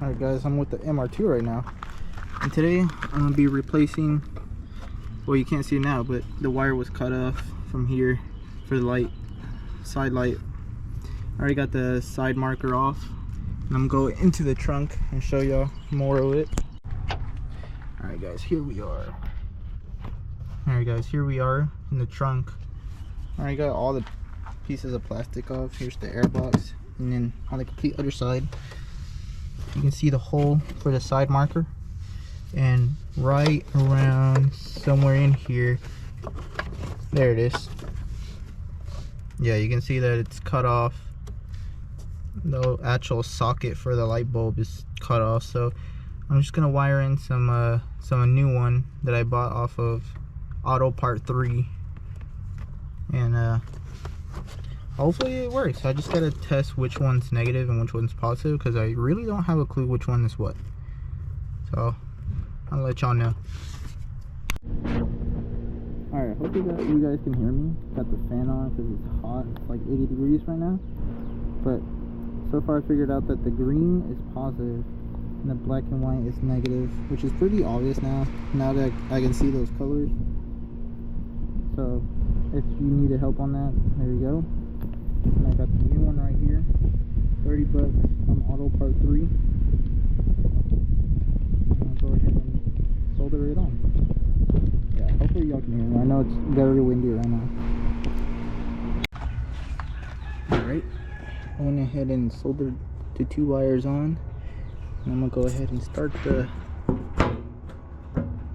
Alright guys, I'm with the MR2 right now, and today I'm going to be replacing, well you can't see it now, but the wire was cut off from here for the light, side light. I already got the side marker off, and I'm going to go into the trunk and show y'all more of it. Alright guys, here we are. Alright guys, here we are in the trunk. Alright, got all the pieces of plastic off. Here's the air box, and then on the complete other side you can see the hole for the side marker, and right around somewhere in here, there it is. Yeah, you can see that it's cut off. The actual socket for the light bulb is cut off, so I'm just gonna wire in some new one that I bought off of Auto Part 3, and hopefully it works. I just gotta test which one's negative and which one's positive, because I really don't have a clue which one is what. So I'll let y'all know. Alright, hope you guys can hear me. Got the fan on because it's hot. It's like 80 degrees right now. But so far I figured out that the green is positive and the black and white is negative, which is pretty obvious now that I can see those colors. So if you need help on that, there you go. And I got the new one right here, 30 bucks from Auto Part 3. And I'll go ahead and solder it on. Yeah, hopefully y'all can hear me. I know it's very windy right now. Alright, I went ahead and soldered the 2 wires on. And I'm gonna go ahead and start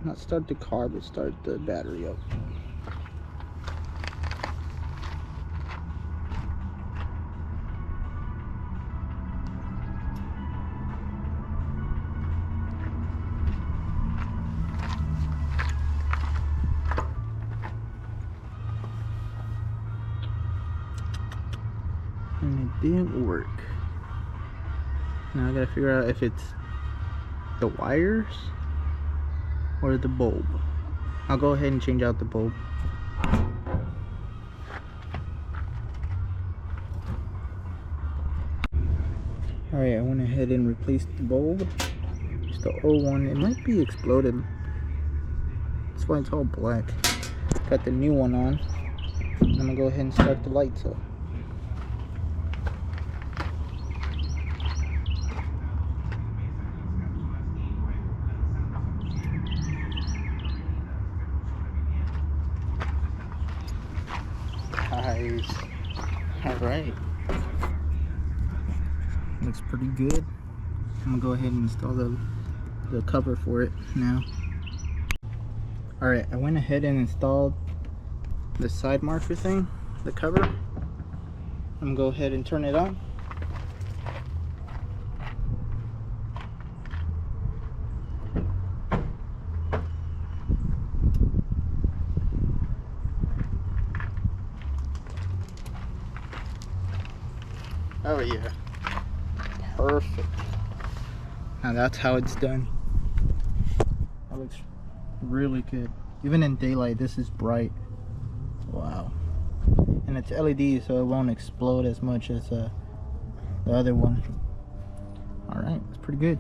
not start the car, but start the battery up. And it didn't work. Now I gotta figure out if it's the wires or the bulb. I'll go ahead and change out the bulb. Alright, I went ahead and replaced the bulb. It's the old one. It might be exploded. That's why it's all black. Got the new one on. I'm gonna go ahead and start the lights up. Nice. Alright. Looks pretty good. I'm gonna go ahead and install the cover for it now. Alright, I went ahead and installed the side marker thing, the cover. I'm gonna go ahead and turn it on. Oh yeah, perfect. Now that's how it's done. That looks really good. Even in daylight, this is bright. Wow. And it's LED, so it won't explode as much as the other one. Alright, that's pretty good.